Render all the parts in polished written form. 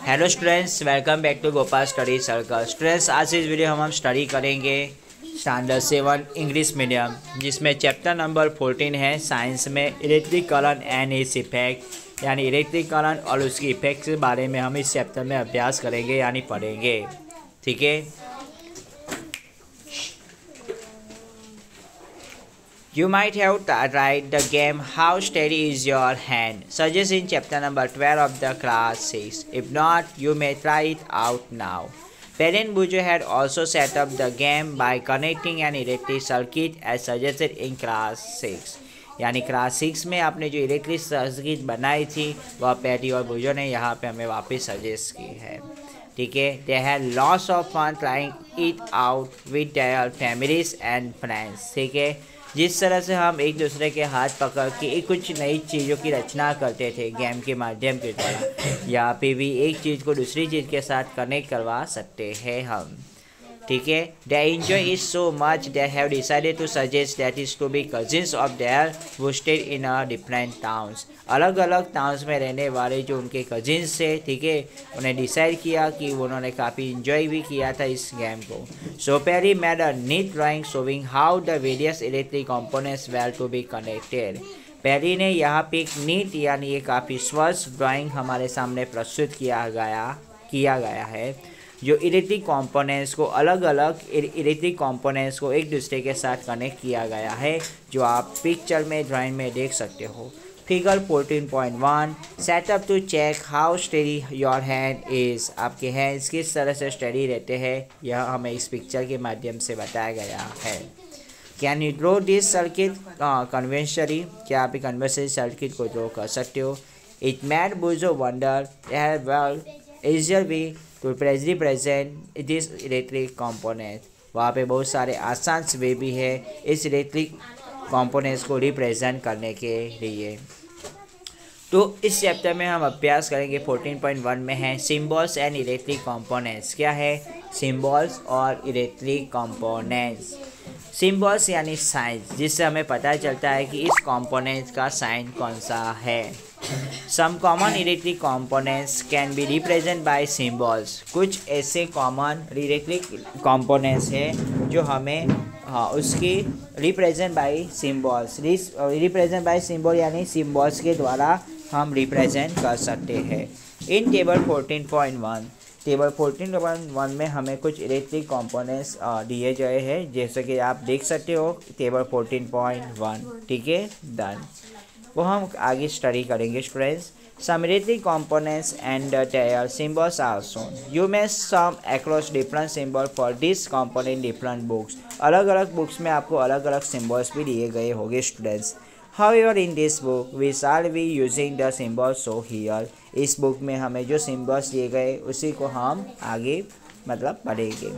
Hello students, welcome back to Gopal study circle. Students, आज इस video हम स्टडी करेंगे स्टैंडर्ड 7 इंग्लिश मीडियम, जिसमें चैप्टर नंबर 14 है साइंस में electric current and its effect, यानी इलेक्ट्रिक करंट और उसकी इफेक्ट के बारे में हम इस चैप्टर में अभ्यास करेंगे यानी पढ़ेंगे। ठीक है, you might have tried the game How Steady Is Your Hand, suggested in chapter number 12 of the class 6. If not, you may try it out now. Parent Bujo had also set up the game by connecting an electric circuit as suggested in class 6. यानी class 6 में आपने जो electric circuit बनाई थी वह patty और बुजो ने यहाँ पे हमें वापस सजेस्ट की है। ठीक है, they had lots of fun trying it out with their families and friends. ठीक है, जिस तरह से हम एक दूसरे के हाथ पकड़ के कुछ नई चीज़ों की रचना करते थे गेम के माध्यम के द्वारा, यहाँ पे भी एक चीज़ को दूसरी चीज़ के साथ कनेक्ट करवा सकते हैं हम। ठीक है, they enjoy it so much they have decided to suggest that is to be cousins of their वो stayed in a different towns. अलग अलग टाउन्स में रहने वाले जो उनके कजिन्स थे, ठीक है, उन्हें डिसाइड किया कि उन्होंने काफ़ी इंजॉय भी किया था इस गेम को। So Perry made a neat drawing showing how the various electric components were to be connected. Perry ने यहाँ पे एक नीट यानी ये काफ़ी स्वस्थ ड्राइंग हमारे सामने प्रस्तुत किया गया है जो इलेक्ट्रिक कंपोनेंट्स को अलग अलग इलेक्ट्रिक कंपोनेंट्स को एक दूसरे के साथ कनेक्ट किया गया है, जो आप पिक्चर में ड्राइंग में देख सकते हो। Figure 14.1 setup to check how steady your hand is. आपके हैंड्स किस तरह से स्टेडी रहते हैं यह हमें इस पिक्चर के माध्यम से बताया गया है। Can you draw this circuit conventionally, क्या आप कन्वेंशनल सर्किट को ड्रॉ कर सकते हो। इट मेड बुजो wonder well easier way to represent this electric component. वहाँ पे बहुत सारे आसान वे भी है इस इलेक्ट्रिक कंपोनेंट्स को रिप्रेजेंट करने के लिए। तो इस चैप्टर में हम अभ्यास करेंगे 14.1 में है सिम्बॉल्स एंड इलेक्ट्रिक कंपोनेंट्स। क्या है सिम्बॉल्स और इलेक्ट्रिक कंपोनेंट्स। सिम्बॉल्स यानी साइन, जिससे हमें पता चलता है कि इस कंपोनेंट का साइन कौन सा है। Some common electric components can be represent by symbols. कुछ ऐसे कॉमन इलेक्ट्रिक कंपोनेंट्स हैं जो हमें उसकी represent by symbols, represent by symbol यानी सिम्बॉल्स के द्वारा हम रिप्रेजेंट कर सकते हैं। इन टेबल 14.1 में हमें कुछ इलेक्ट्रिक कंपोनेंट्स दिए गए हैं, जैसे कि आप देख सकते हो टेबल 14.1। ठीक है, डन। वो हम आगे स्टडी करेंगे students. Some electric components and their symbols are shown. You may some across different symbol for this component different books. अलग अलग बुक्स में आपको अलग अलग सिम्बल्स भी दिए गए होंगे students. However, in this book we shall be using the symbols so here। इस बुक में हमें जो सिम्बल्स दिए गए उसी को हम आगे पढ़ेंगे।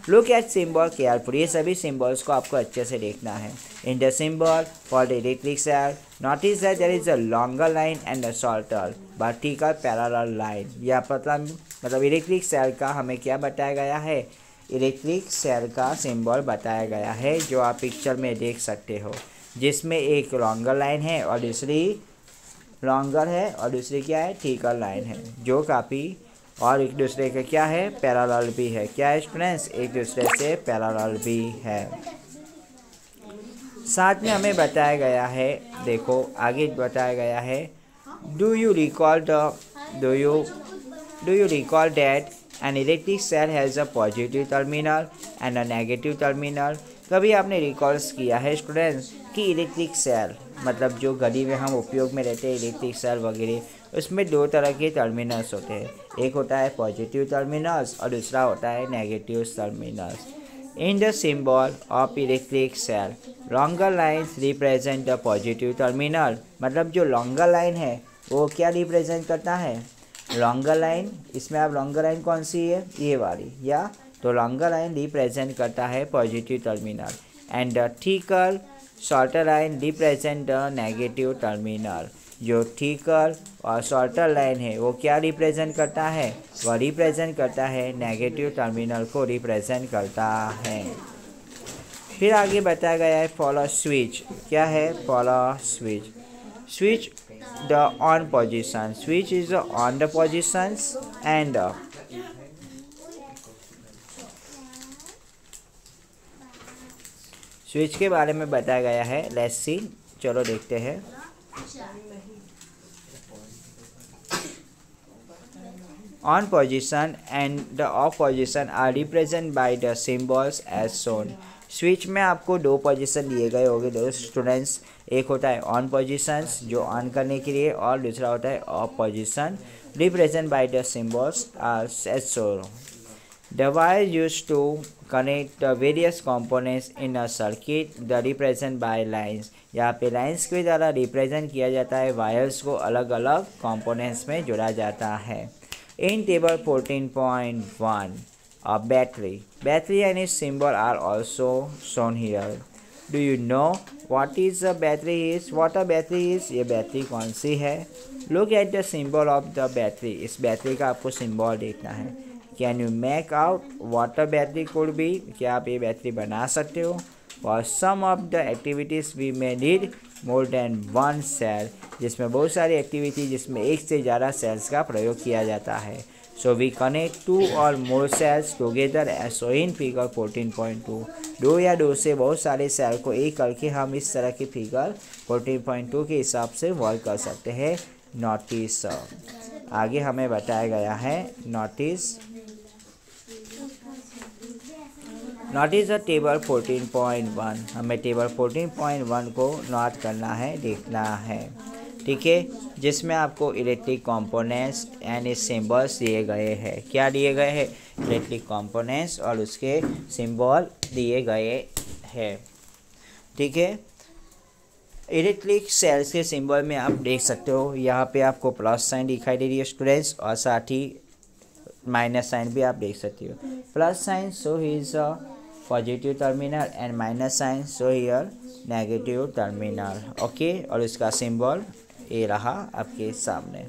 लुक एट सिम्बल केयरफुल, ये सभी सिम्बल्स को आपको अच्छे से देखना है। In the symbol for the electric cell notice that there is a longer line and a shorter vertical parallel line. यह मतलब इलेक्ट्रिक सेल का हमें क्या बताया गया है, इलेक्ट्रिक सेल का सिम्बल बताया गया है जो आप पिक्चर में देख सकते हो, जिसमें एक लॉन्गर लाइन है और दूसरी लॉन्गर है और दूसरी क्या है थिकर लाइन है, जो काफ़ी और एक दूसरे के क्या है पैरेलल भी है। क्या है स्टूडेंट्स, एक दूसरे से पैरेलल भी है। साथ में हमें बताया गया है, देखो आगे बताया गया है, do you recall that an electric cell has a positive terminal and a negative terminal. कभी आपने रिकॉल्स किया है स्टूडेंट्स कि इलेक्ट्रिक सेल मतलब जो घड़ी में हम उपयोग में रहते हैं इलेक्ट्रिक सेल वगैरह, उसमें दो तरह के टर्मिनल्स होते हैं। एक होता है पॉजिटिव टर्मिनल्स और दूसरा होता है negative terminals. In the symbol of electric cell longer lines represent the positive terminal. मतलब जो लॉन्गर लाइन है वो क्या रिप्रेजेंट करता है, लॉन्गर लाइन। इसमें आप लॉन्गर लाइन कौन सी है, ये वाली, या तो लॉन्गर लाइन रिप्रेजेंट करता है positive terminal and the thicker shorter line represent the negative terminal. जो थिकर और शॉर्टर लाइन है वो क्या रिप्रेजेंट करता है, वह रिप्रेजेंट करता है नेगेटिव टर्मिनल को रिप्रेजेंट करता है। फिर आगे बताया गया है फॉलो स्विच। क्या है follow switch. Switch the on position. Switch is the on the positions and switch के बारे में बताया गया है। लेट्स सी, चलो देखते हैं। On position and the off position are represented by the symbols as shown. Switch में आपको दो पोजीशन दिए गए होंगे दो स्टूडेंट्स। एक होता है ऑन पोजीशंस जो ऑन करने के लिए, और दूसरा होता है off position represent by the symbols as shown. The wire used to connect the various components in a circuit the represent by lines. यहाँ पे लाइन्स के द्वारा रिप्रेजेंट किया जाता है, वायर्स को अलग अलग कंपोनेंट्स में जोड़ा जाता है। In table 14.1 a battery and its symbol are also shown here. Do you know what is a battery is? What a battery is? ये बैटरी कौन सी है? Look at the symbol of the battery. इस battery का आपको symbol देखना है। Can you make out what a battery could be? क्या आप ये बैटरी बना सकते हो? For some of the activities we may need more than one cell. जिसमें बहुत सारी एक्टिविटी जिसमें एक से ज़्यादा सेल्स का प्रयोग किया जाता है। So we connect two or more cells together as shown in figure 14.2. दो या दो से बहुत सारे सेल को एक करके हम इस तरह की फिगर 14.2 के हिसाब से वर्क कर सकते हैं। नोटिस आगे हमें बताया गया है। Notice the table 14.1। हमें टेबल 14.1 को नोट करना है, देखना है, ठीक है, जिसमें आपको इलेक्ट्रिक कंपोनेंट्स एंड सिंबल्स दिए गए हैं। क्या दिए गए हैं? इलेक्ट्रिक कंपोनेंट्स और उसके सिंबल दिए गए हैं, ठीक है। इलेक्ट्रिक सेल्स के सिंबल में आप देख सकते हो, यहाँ पे आपको प्लस साइन दिखाई दे रही है स्टूडेंट्स, और साथ ही माइनस साइन भी आप देख सकते हो। Plus sign so is a positive terminal and minus sign so here negative terminal, okay. और इसका सिंबल ये रहा आपके सामने।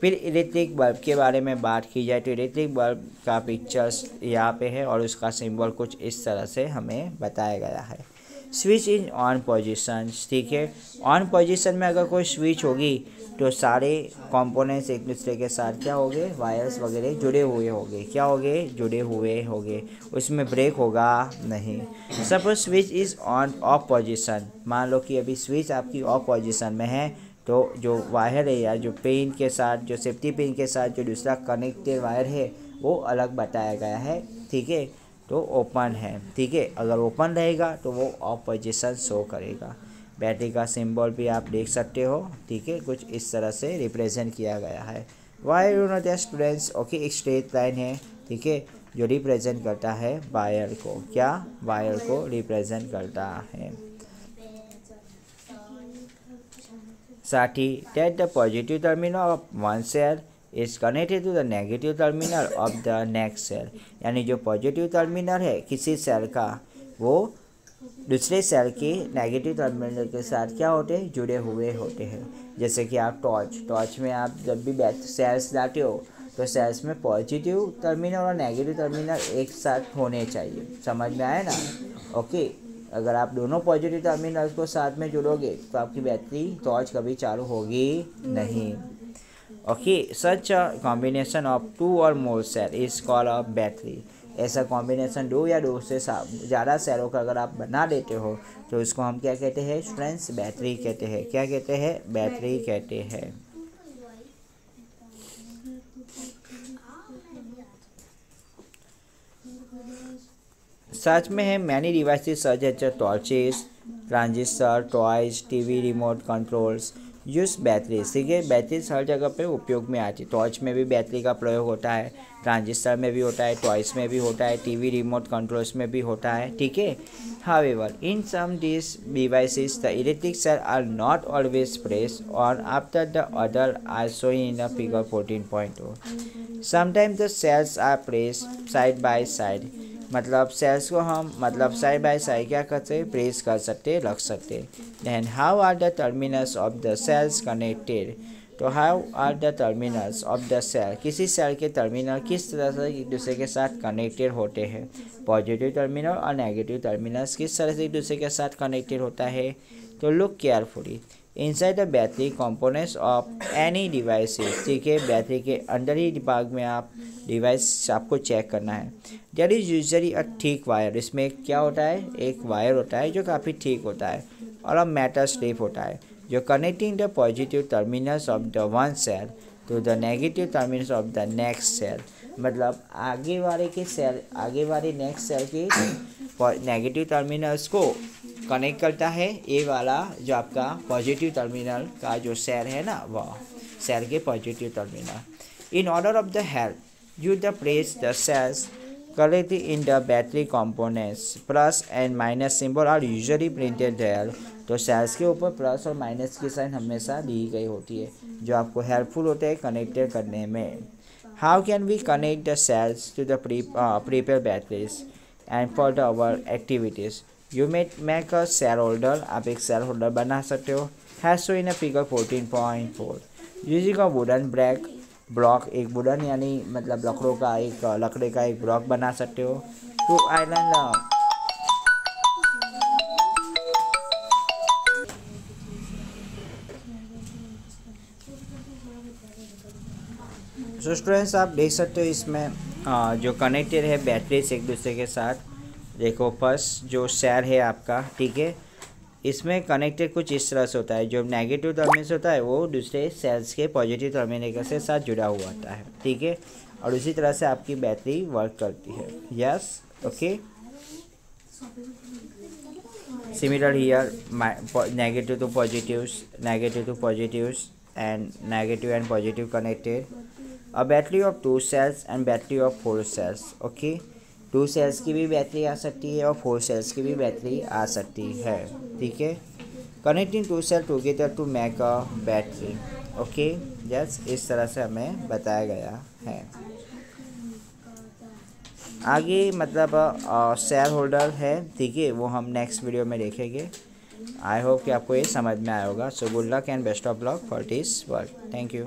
फिर इलेक्ट्रिक बल्ब के बारे में बात की जाए तो इलेक्ट्रिक बल्ब का पिक्चर्स यहाँ पे है और उसका सिंबल कुछ इस तरह से हमें बताया गया है। स्विच इन ऑन पोजीशन, ठीक है। ऑन पोजीशन में अगर कोई स्विच होगी तो सारे कंपोनेंट्स एक दूसरे के साथ क्या होंगे, वायर्स वगैरह जुड़े हुए होंगे, क्या होंगे, जुड़े हुए होंगे, उसमें ब्रेक होगा नहीं। Suppose switch is on off position, मान लो कि अभी स्विच आपकी ऑफ पोजीशन में है, तो जो वायर है या जो पिन के साथ, जो सेफ्टी पिन के साथ जो दूसरा कनेक्टेड वायर है वो अलग बताया गया है, ठीक है, तो ओपन है, ठीक है। अगर ओपन रहेगा तो वो ऑफ पोजीशन शो करेगा। बैटरी का सिंबल भी आप देख सकते हो, ठीक है, कुछ इस तरह से रिप्रेजेंट किया गया है। Wire you know that students, okay, एक स्ट्रेट लाइन है, ठीक है, जो रिप्रेजेंट करता है वायर को, क्या, वायर को रिप्रेजेंट करता है। साथ ही that the positive terminal of one cell is connected to the negative terminal of the next cell, यानी जो पॉजिटिव टर्मिनल है किसी सेल का वो दूसरे सेल के नेगेटिव टर्मिनल के साथ क्या होते हैं, जुड़े हुए होते हैं। जैसे कि आप टॉर्च में आप जब भी सेल्स लाते हो तो सेल्स में पॉजिटिव टर्मिनल और नेगेटिव टर्मिनल एक साथ होने चाहिए, समझ में आया ना, ओके। अगर आप दोनों पॉजिटिव टर्मिनल्स को साथ में जोड़ोगे तो आपकी बैटरी टॉर्च कभी चालू होगी नहीं, okay. Such a combination of two or more cell is called a battery. ऐसा कॉम्बिनेशन दो या दो से ज़्यादा सेलों का अगर आप बना देते हो तो इसको हम क्या कहते हैं स्टूडेंट्स, बैटरी कहते हैं। क्या कहते हैं, बैटरी कहते हैं। सच में है many devices such as torches, transistor, toys, TV, remote controls use batteries, ठीक है। बैटरीज हर जगह पे उपयोग में आती है। टॉर्च में भी बैटरी का प्रयोग होता है, ट्रांजिस्टर में भी होता है, टॉयज में भी होता है, टीवी रिमोट कंट्रोल्स में भी होता है, ठीक है। However, in some these devices, the electric cells are not always pressed on after the other are shown in the figure 14.2. Sometimes the cells are pressed side by side. मतलब sales को हम side by side क्या कर सकते, press कर सकते, रख सकते। Then how are the terminals of the cells connected, तो how are the terminals of the cell, किसी सेल के टर्मिनल किस तरह से एक दूसरे के साथ कनेक्टेड होते हैं। पॉजिटिव टर्मिनल और नेगेटिव टर्मिनल्स किस तरह से एक दूसरे के साथ कनेक्टेड होता है। तो look carefully, inside the battery components of any devices, ठीक है, बैटरी के अंदर ही भाग में आप डिवाइस आपको चेक करना है। There is usually a thick wire, इसमें क्या होता है, एक वायर होता है जो काफ़ी ठीक होता है, और अ मेटल स्ट्रिप होता है जो connecting the positive terminals of the one cell to the negative terminals of the next cell. मतलब आगे वाले नेक्स्ट सेल के नेगेटिव टर्मिनल्स को कनेक्ट करता है ये वाला जो आपका पॉजिटिव टर्मिनल का जो सेल है ना, वह सेल के positive terminal. In order of the help you the place the cells correctly in the battery components, plus and minus symbol are usually printed there. तो सेल्स के ऊपर प्लस और माइनस की साइन हमेशा दी गई होती है जो आपको हेल्पफुल होते हैं कनेक्टेड करने में। How can we connect the cells to the prepare batteries and for the our activities? You make a cell holder, आप एक सेल होल्डर बना सकते हो, has show in a figure 14.4 using a wooden block, एक wooden यानी मतलब लकड़े का एक ब्लॉक बना सकते हो। टू आइलैंड स्टूडेंट्स आप देख सकते हो इसमें जो कनेक्टेड है बैटरीज एक दूसरे के साथ। देखो फर्स्ट जो सेल है आपका, ठीक है, इसमें कनेक्टेड कुछ इस तरह से होता है, जो नेगेटिव टर्मिनल होता है वो दूसरे सेल्स के पॉजिटिव टर्मिनल के साथ जुड़ा हुआ होता है, ठीक है, और उसी तरह से आपकी बैटरी वर्क करती है। Yes, okay. Similar here, negative to positives and negative and positive connected. A battery of 2 cells and battery of 4 cells. Okay, 2 cells की भी बैटरी आ सकती है और 4 cells की भी बैटरी आ सकती है, ठीक है। Connecting 2 cells together to make a battery. Okay, yes, इस तरह से हमें बताया गया है। आगे मतलब सेल होल्डर है, ठीक है, वो हम नेक्स्ट वीडियो में देखेंगे। आई होप कि आपको ये समझ में आया होगा। So good luck and best of luck for this work. Thank you.